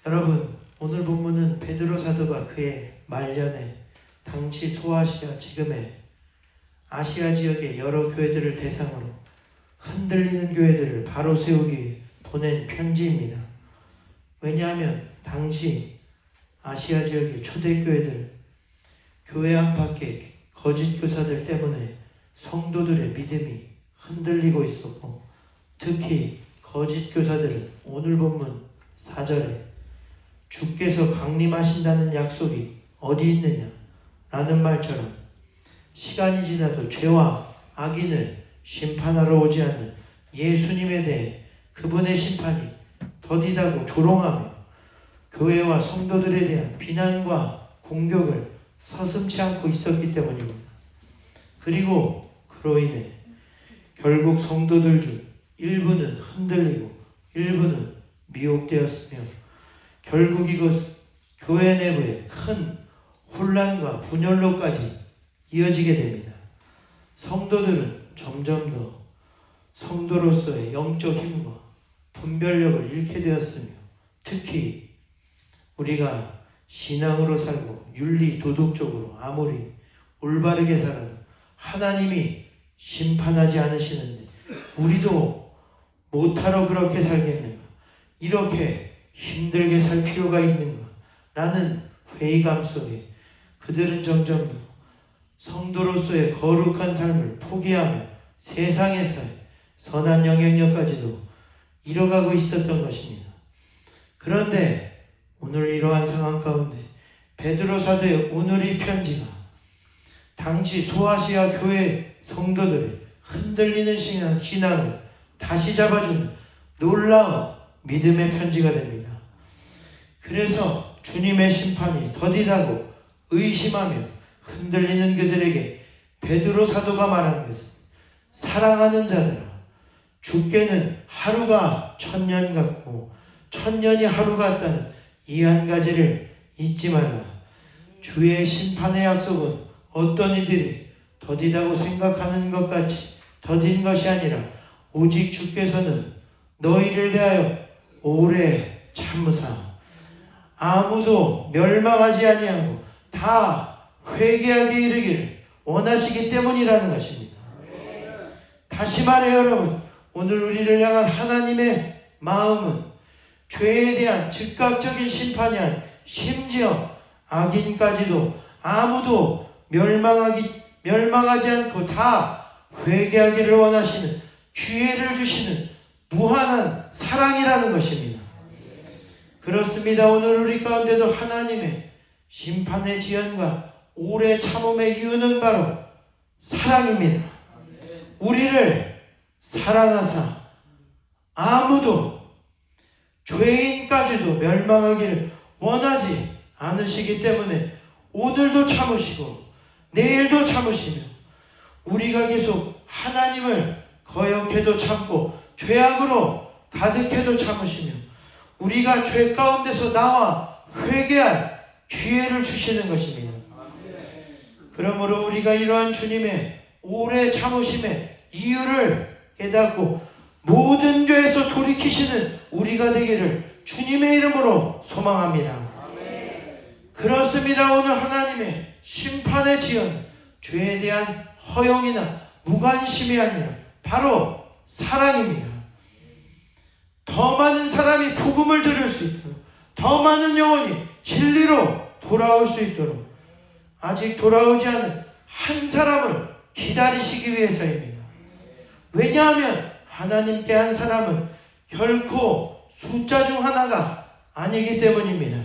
여러분, 오늘 본문은 베드로 사도가 그의 말년에 당시 소아시아, 지금의 아시아 지역의 여러 교회들을 대상으로 흔들리는 교회들을 바로 세우기 위해 보낸 편지입니다. 왜냐하면 당시 아시아 지역의 초대교회들은 교회 안팎의 거짓 교사들 때문에 성도들의 믿음이 흔들리고 있었고, 특히 거짓 교사들은 오늘 본문 4절에 주께서 강림하신다는 약속이 어디 있느냐 라는 말처럼 시간이 지나도 죄와 악인을 심판하러 오지 않는 예수님에 대해 그분의 심판이 더디다고 조롱하며 교회와 성도들에 대한 비난과 공격을 서슴지 않고 있었기 때문입니다. 그리고 그로 인해 결국 성도들 중 일부는 흔들리고 일부는 미혹되었으며 결국 이것 교회 내부에 큰 혼란과 분열로까지 이어지게 됩니다. 성도들은 점점 더 성도로서의 영적 힘과 분별력을 잃게 되었으며, 특히 우리가 신앙으로 살고 윤리 도덕적으로 아무리 올바르게 살아도 하나님이 심판하지 않으시는데 우리도 못하러 그렇게 살겠는가, 이렇게 힘들게 살 필요가 있는가 라는 회의감 속에 그들은 점점 더 성도로서의 거룩한 삶을 포기하며 세상에서의 선한 영향력까지도 잃어가고 있었던 것입니다. 그런데 오늘 이러한 상황 가운데 베드로 사도의 오늘 이 편지가 당시 소아시아 교회 성도들의 흔들리는 신앙을 다시 잡아주는 놀라운 믿음의 편지가 됩니다. 그래서 주님의 심판이 더디다고 의심하며 흔들리는 그들에게 베드로 사도가 말하는 것은, 사랑하는 자들아, 주께는 하루가 1000년 같고 1000년이 하루 같다는 이 한 가지를 잊지 말라. 주의 심판의 약속은 어떤 이들이 더디다고 생각하는 것 같이 더딘 것이 아니라 오직 주께서는 너희를 대하여 오래 참으사 아무도 멸망하지 아니하고 다 회개하게 이르기를 원하시기 때문이라는 것입니다. 다시 말해 여러분, 오늘 우리를 향한 하나님의 마음은 죄에 대한 즉각적인 심판이 아닌 심지어 악인까지도 아무도 멸망하지 않고 다 회개하기를 원하시는, 기회를 주시는 무한한 사랑이라는 것입니다. 그렇습니다. 오늘 우리 가운데도 하나님의 심판의 지연과 오래 참음의 이유는 바로 사랑입니다. 우리를 사랑하사 아무도 죄인까지도 멸망하기를 원하지 않으시기 때문에 오늘도 참으시고 내일도 참으시며 우리가 계속 하나님을 거역해도 참고 죄악으로 가득해도 참으시며 우리가 죄 가운데서 나와 회개할 기회를 주시는 것입니다. 그러므로 우리가 이러한 주님의 오래 참으심의 이유를 깨닫고 모든 죄에서 돌이키시는 우리가 되기를 주님의 이름으로 소망합니다. 그렇습니다. 오늘 하나님의 심판의 지연, 죄에 대한 허용이나 무관심이 아니라 바로 사랑입니다. 더 많은 사람이 복음을 들을 수 있도록, 더 많은 영혼이 진리로 돌아올 수 있도록 아직 돌아오지 않은 한 사람을 기다리시기 위해서입니다. 왜냐하면 하나님께 한 사람은 결코 숫자 중 하나가 아니기 때문입니다.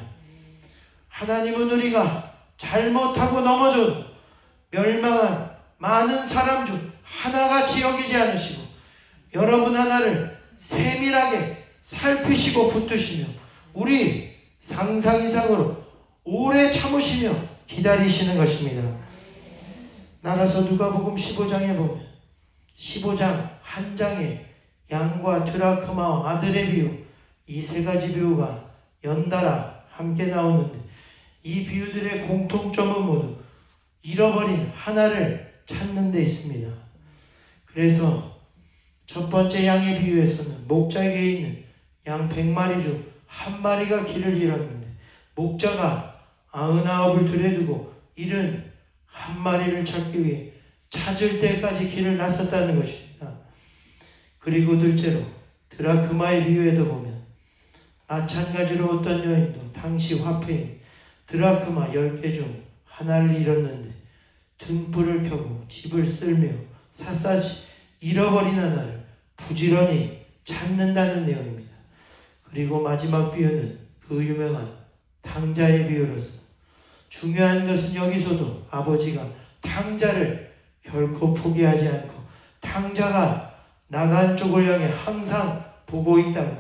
하나님은 우리가 잘못하고 넘어져도 멸망한 많은 사람 중 하나같이 여기지 않으시고 여러분 하나를 세밀하게 살피시고 붙드시며 우리 상상 이상으로 오래 참으시며 기다리시는 것입니다. 나라서 누가복음 15장에 보면 15장 한 장에 양과 드라크마와 아들의 비유, 이 세 가지 비유가 연달아 함께 나오는데 이 비유들의 공통점은 모두 잃어버린 하나를 찾는 데 있습니다. 그래서 첫 번째 양의 비유에서는 목자에게 있는 양 100마리 중 한 마리가 길을 잃었는데 목자가 99을 들에 두고 잃은 한 마리를 찾기 위해 찾을 때까지 길을 나섰다는 것입니다. 그리고 둘째로 드라크마의 비유에도 보면 마찬가지로 어떤 여인도 당시 화폐인 드라크마 10개 중 하나를 잃었는데 등불을 켜고 집을 쓸며 샅샅이 잃어버린 하나를 부지런히 찾는다는 내용입니다. 그리고 마지막 비유는 그 유명한 탕자의 비유로서 중요한 것은 여기서도 아버지가 탕자를 결코 포기하지 않고 탕자가 나간 쪽을 향해 항상 보고 있다가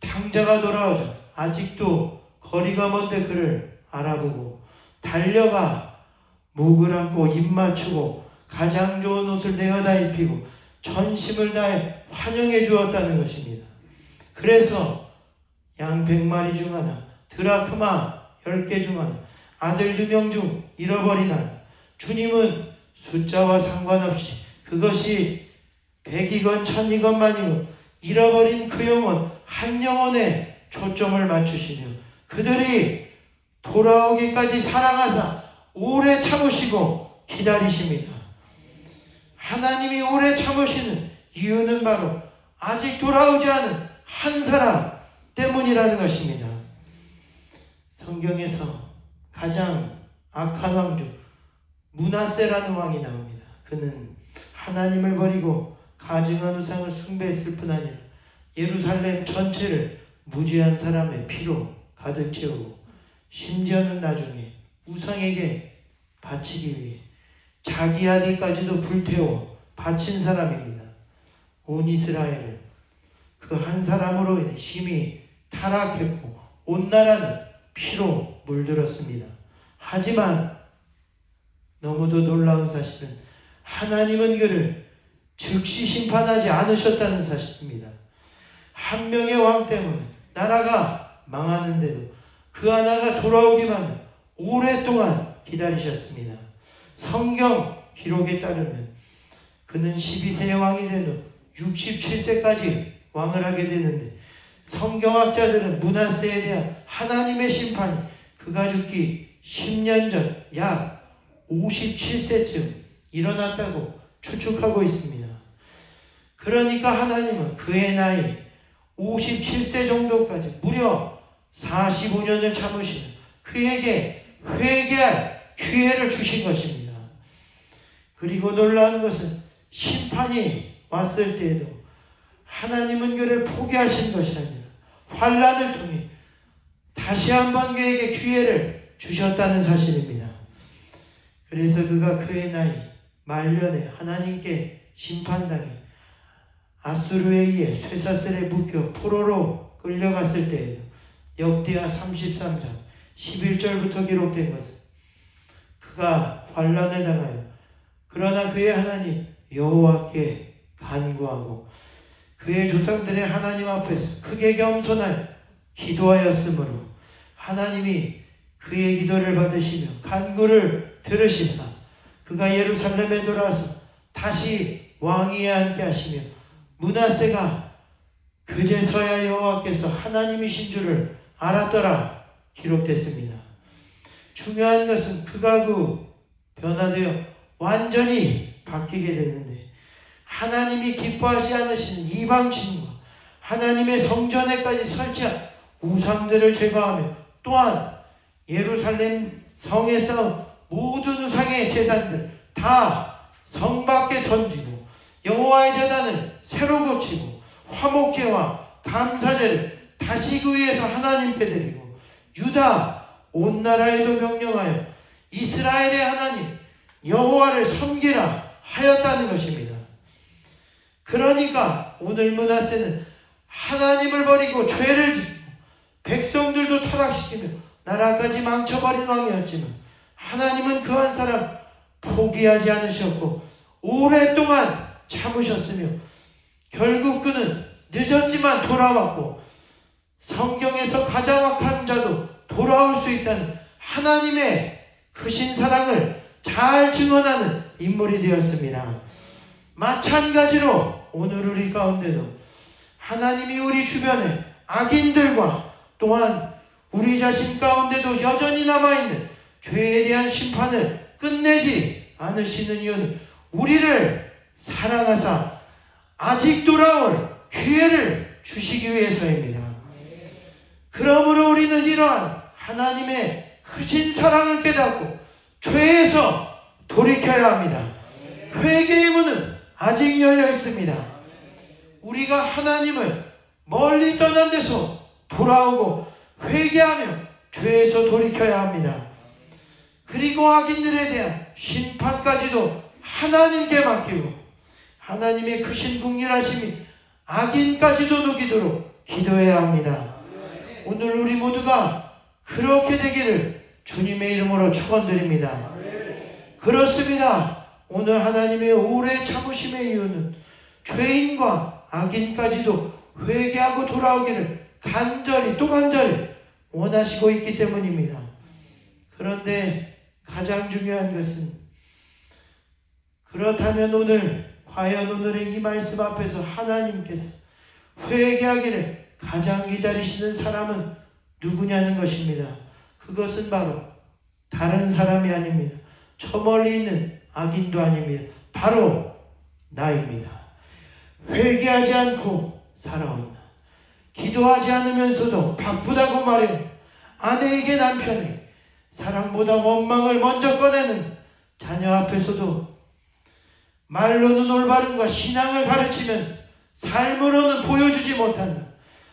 탕자가 돌아오자 아직도 거리가 먼데 그를 알아보고 달려가 목을 안고 입 맞추고 가장 좋은 옷을 내어다 입히고 전심을 다해 환영해 주었다는 것입니다. 그래서 양 100마리 중 하나, 드라크마 10개 중 하나, 아들 2명 중 잃어버린 하나, 주님은 숫자와 상관없이 그것이 100이건 1000이건 만이건 잃어버린 그 영혼 한 영혼에 초점을 맞추시며 그들이 돌아오기까지 사랑하사 오래 참으시고 기다리십니다. 하나님이 오래 참으시는 이유는 바로 아직 돌아오지 않은 한 사람 때문이라는 것입니다. 성경에서 가장 악한 왕 중 므낫세라는 왕이 나옵니다. 그는 하나님을 버리고 가증한 우상을 숭배했을 뿐 아니라 예루살렘 전체를 무죄한 사람의 피로 가득 채우고 심지어는 나중에 우상에게 바치기 위해 자기 아들까지도 불태워 바친 사람입니다. 온 이스라엘은 그 한 사람으로 인해 심히 타락했고 온 나라는 피로 물들었습니다. 하지만 너무도 놀라운 사실은 하나님은 그를 즉시 심판하지 않으셨다는 사실입니다. 한 명의 왕 때문에 나라가 망하는데도 그 하나가 돌아오기만 오랫동안 기다리셨습니다. 성경 기록에 따르면 그는 12세의 왕이 된 후 67세까지 왕을 하게 되는데 성경학자들은 므낫세에 대한 하나님의 심판이 그가 죽기 10년 전 약 57세쯤 일어났다고 추측하고 있습니다. 그러니까 하나님은 그의 나이 57세 정도까지 무려 45년을 참으시며 그에게 회개할 기회를 주신 것입니다. 그리고 놀라운 것은 심판이 왔을 때에도 하나님은 그를 포기하신 것이 아니라 환난을 통해 다시 한번 그에게 기회를 주셨다는 사실입니다. 그래서 그가 그의 나이 말년에 하나님께 심판당해 아수르에 의해 쇠사슬에 묶여 포로로 끌려갔을 때에도 역대하 33장 11절부터 기록된 것은 그가 환난을 당하여 그러나 그의 하나님 여호와께 간구하고 그의 조상들의 하나님 앞에서 크게 겸손하여 기도하였으므로 하나님이 그의 기도를 받으시며 간구를 들으시사 그가 예루살렘에 돌아와서 다시 왕위에 앉게 하시며 므낫세가 그제서야 여호와께서 하나님이신 줄을 알았더라 기록됐습니다. 중요한 것은 그가 변화되어 완전히 바뀌게 됐는데 하나님이 기뻐하지 않으시는 이방신과 하나님의 성전에까지 설치한 우상들을 제거하며 또한 예루살렘 성에 쌓은 모든 우상의 제단들 다 성 밖에 던지고 여호와의 제단을 새로 고치고 화목제와 감사제를 다시 그 위에서 하나님께 드리고 유다 온 나라에도 명령하여 이스라엘의 하나님 여호와를 섬기라 하였다는 것입니다. 그러니까 오늘 므낫세는 하나님을 버리고 죄를 짓고 백성들도 타락시키며 나라까지 망쳐버린 왕이었지만 하나님은 그 한 사람 포기하지 않으셨고 오랫동안 참으셨으며 결국 그는 늦었지만 돌아왔고 성경에서 가장 악한 자도 돌아올 수 있다는 하나님의 크신 사랑을 잘 증언하는 인물이 되었습니다. 마찬가지로 오늘 우리 가운데도 하나님이 우리 주변에 악인들과 또한 우리 자신 가운데도 여전히 남아있는 죄에 대한 심판을 끝내지 않으시는 이유는 우리를 사랑하사 아직 돌아올 기회를 주시기 위해서입니다. 그러므로 우리는 이러한 하나님의 크신 사랑을 깨닫고 죄에서 돌이켜야 합니다. 회개의 문은 아직 열려 있습니다. 우리가 하나님을 멀리 떠난 데서 돌아오고 회개하며 죄에서 돌이켜야 합니다. 그리고 악인들에 대한 심판까지도 하나님께 맡기고 하나님의 크신 국률하심이 악인까지도 녹이도록 기도해야 합니다. 오늘 우리 모두가 그렇게 되기를 주님의 이름으로 축원드립니다. 그렇습니다. 오늘 하나님의 오래 참으심의 이유는 죄인과 악인까지도 회개하고 돌아오기를 간절히 또 간절히 원하시고 있기 때문입니다. 그런데 가장 중요한 것은 그렇다면 오늘 과연 오늘의 이 말씀 앞에서 하나님께서 회개하기를 가장 기다리시는 사람은 누구냐는 것입니다. 그것은 바로 다른 사람이 아닙니다. 저 멀리 있는 악인도 아닙니다. 바로 나입니다. 회개하지 않고 살아온 나, 기도하지 않으면서도 바쁘다고 말해 아내에게 남편에게 사랑보다 원망을 먼저 꺼내는 자녀 앞에서도 말로는 올바름과 신앙을 가르치면 삶으로는 보여주지 못한다.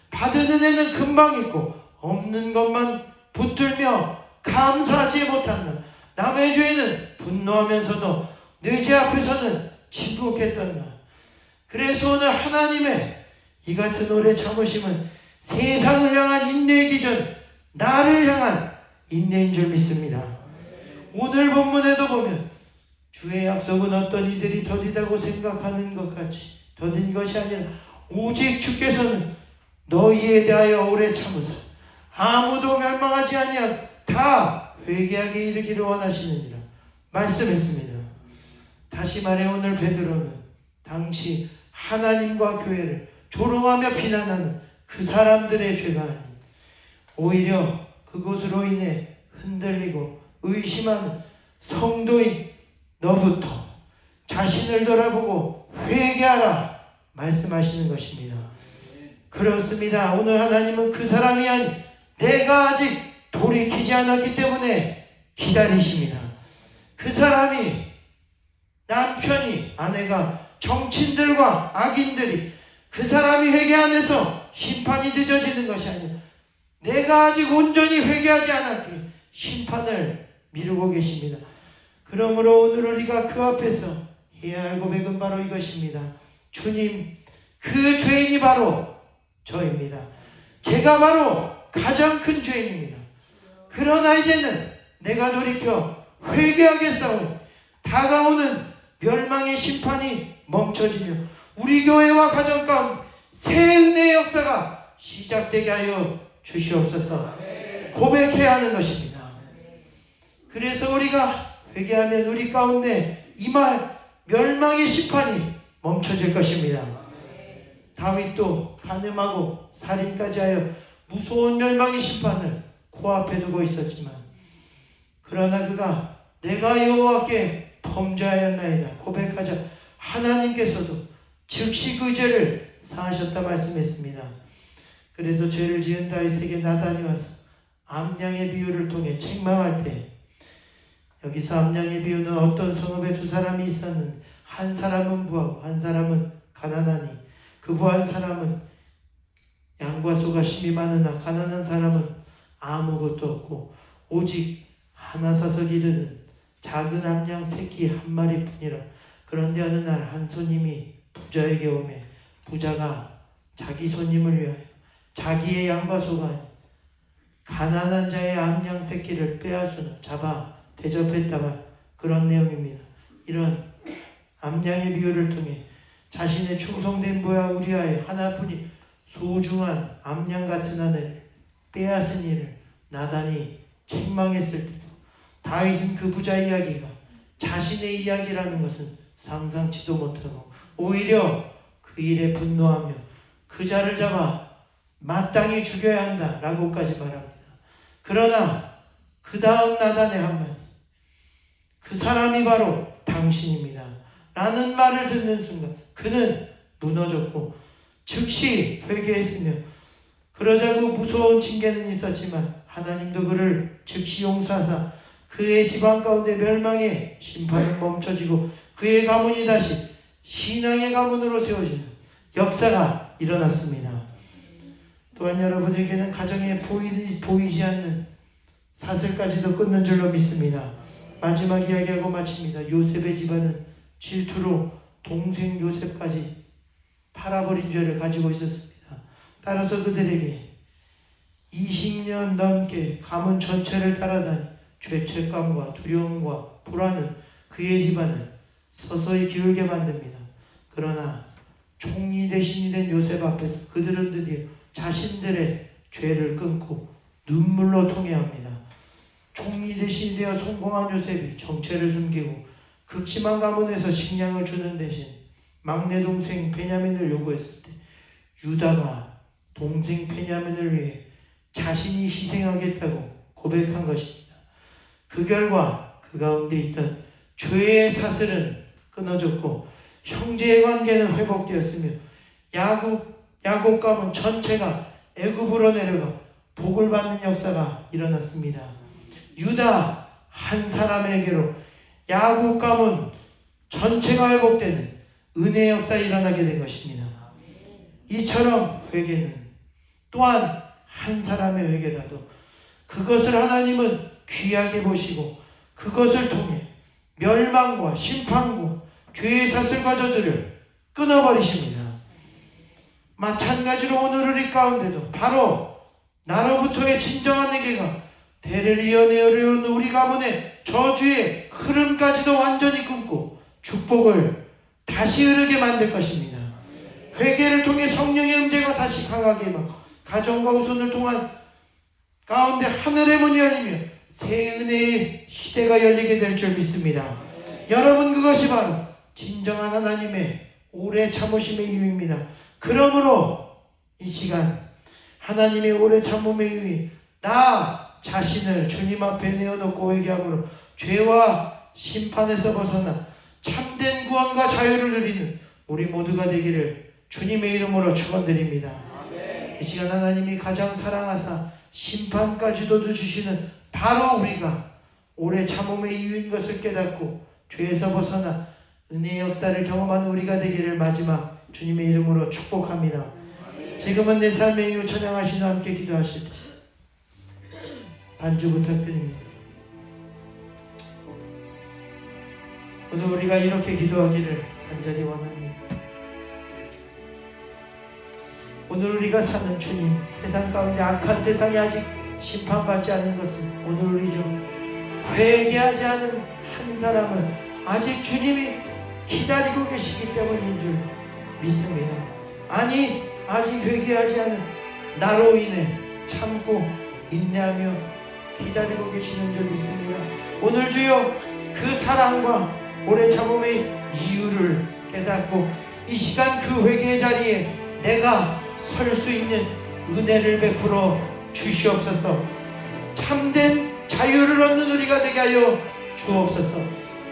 받은 은혜는 금방 있고 없는 것만 붙들며 감사하지 못한다. 남의 죄는 분노하면서도 내 죄 앞에서는 침묵했던 나. 그래서 오늘 하나님의 이 같은 오래 참으심은 세상을 향한 인내의 기준, 나를 향한 인내인 줄 믿습니다. 오늘 본문에도 보면 주의 약속은 어떤 이들이 더디다고 생각하는 것 같이 더딘 것이 아니라 오직 주께서는 너희에 대하여 오래 참으사 아무도 멸망하지 아니하고 다 회개하게 이르기를 원하시느니라 말씀했습니다. 다시 말해 오늘 베드로는 당시 하나님과 교회를 조롱하며 비난하는 그 사람들의 죄가 아닌 오히려 그것으로 인해 흔들리고 의심하는 성도인 너부터 자신을 돌아보고 회개하라 말씀하시는 것입니다. 그렇습니다. 오늘 하나님은 그 사람이 아닌 내가 아직 돌이키지 않았기 때문에 기다리십니다. 그 사람이 남편이 아내가 정치인들과 악인들이 그 사람이 회개 안 해서 심판이 늦어지는 것이 아니라 내가 아직 온전히 회개하지 않았기에 심판을 미루고 계십니다. 그러므로 오늘 우리가 그 앞에서 해야 할 고백은 바로 이것입니다. 주님, 그 죄인이 바로 저입니다. 제가 바로 가장 큰 죄인입니다. 그러나 이제는 내가 돌이켜 회개하겠사오니 다가오는 멸망의 심판이 멈춰지며 우리 교회와 가정 가운데 새 은혜의 역사가 시작되게 하여 주시옵소서. 고백해야 하는 것입니다. 그래서 우리가 회개하면 우리 가운데 임할 멸망의 심판이 멈춰질 것입니다. 다윗도 간음하고 살인까지 하여 무서운 멸망의 심판을 코앞에 두고 있었지만 그러나 그가 내가 여호와께 범죄하였나이다 고백하자 하나님께서도 즉시 그 죄를 사하셨다 말씀했습니다. 그래서 죄를 지은 다윗에게 나단이 와서 암양의 비유를 통해 책망할 때 여기서 암양의 비유는 어떤 성읍에 두 사람이 있었는데 한 사람은 부하고 한 사람은 가난하니 그 부한 사람은 양과 소가 심이 많으나 가난한 사람은 아무것도 없고 오직 하나 사서 기르는 작은 암양 새끼 한 마리뿐이라. 그런데 어느 날 한 손님이 부자에게 오매 부자가 자기 손님을 위하여 자기의 양과 소가 아닌 가난한 자의 암양 새끼를 빼앗으나 잡아 대접했다가 그런 내용입니다. 이런 암양의 비유를 통해 자신의 충성된 부하 우리아의 하나뿐인 소중한 암양 같은 아내를 빼앗은 일을 나단이 책망했을 때도 다윗은 그 부자 이야기가 자신의 이야기라는 것은 상상치도 못하고 오히려 그 일에 분노하며 그 자를 잡아 마땅히 죽여야 한다라고까지 말합니다. 그러나 그 다음 나단의 한마디, 그 사람이 바로 당신입니다 라는 말을 듣는 순간 그는 무너졌고 즉시 회개했으며, 그러자 그 무서운 징계는 있었지만 하나님도 그를 즉시 용서하사 그의 집안 가운데 멸망의 심판은 멈춰지고 그의 가문이 다시 신앙의 가문으로 세워지는 역사가 일어났습니다. 또한 여러분에게는 가정에 보이지 않는 사슬까지도 끊는 줄로 믿습니다. 마지막 이야기하고 마칩니다. 요셉의 집안은 질투로 동생 요셉까지 팔아버린 죄를 가지고 있었습니다. 따라서 그들에게 20년 넘게 가문 전체를 따라다니 죄책감과 두려움과 불안은 그의 집안을 서서히 기울게 만듭니다. 그러나 총리 대신이 된 요셉 앞에서 그들은 드디어 자신들의 죄를 끊고 눈물로 통회합니다. 총리 대신이 되어 성공한 요셉이 정체를 숨기고 극심한 가문에서 식량을 주는 대신 막내 동생 베냐민을 요구했을 때 유다가 동생 베냐민을 위해 자신이 희생하겠다고 고백한 것입니다. 그 결과 그 가운데 있던 죄의 사슬은 끊어졌고 형제의 관계는 회복되었으며 야곱 가문 전체가 애굽으로 내려가 복을 받는 역사가 일어났습니다. 유다 한 사람에게로 야곱 가문 전체가 회복되는 은혜의 역사가 일어나게 된 것입니다. 이처럼 회개는 또한 한 사람의 회개라도 그것을 하나님은 귀하게 보시고 그것을 통해 멸망과 심판과 죄의 사슬과 저주를 끊어버리십니다. 마찬가지로 오늘 우리 가운데도 바로 나로부터의 진정한 회개가 대를 이어내려오는 우리 가문의 저주의 흐름까지도 완전히 끊고 축복을 다시 흐르게 만들 것입니다. 회개를 통해 성령의 임재가 다시 강하게 임하고 가정과 후손을 통한 가운데 하늘의 문이 열리며 새 은혜의 시대가 열리게 될 줄 믿습니다. 여러분, 그것이 바로 진정한 하나님의 오래 참으심의 이유입니다. 그러므로 이 시간 하나님의 오래 참음의 이유, 나 자신을 주님 앞에 내어놓고 회개함으로 죄와 심판에서 벗어나 참된 구원과 자유를 누리는 우리 모두가 되기를 주님의 이름으로 축원드립니다. 이 시간 하나님이 가장 사랑하사 심판까지도 주시는 바로 우리가 오래 참음의 이유인 것을 깨닫고 죄에서 벗어나 은혜의 역사를 경험하는 우리가 되기를 마지막 주님의 이름으로 축복합니다. 지금은 내 삶의 이유 찬양하시며 함께 기도하실 때 반주 부탁드립니다. 오늘 우리가 이렇게 기도하기를 간절히 원합니다. 오늘 우리가 사는 주님, 세상 가운데 악한 세상이 아직 심판받지 않은 것은 오늘 우리 중 회개하지 않은 한 사람을 아직 주님이 기다리고 계시기 때문인 줄 믿습니다. 아니, 아직 회개하지 않은 나로 인해 참고 인내하며 기다리고 계시는 줄 믿습니다. 오늘 주여 그 사랑과 오래 참음의 이유를 깨닫고 이 시간 그 회개의 자리에 내가 설 수 있는 은혜를 베풀어 주시옵소서. 참된 자유를 얻는 우리가 되게 하여 주옵소서.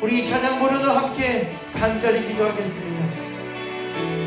우리 찬양 부르는 함께 간절히 기도하겠습니다.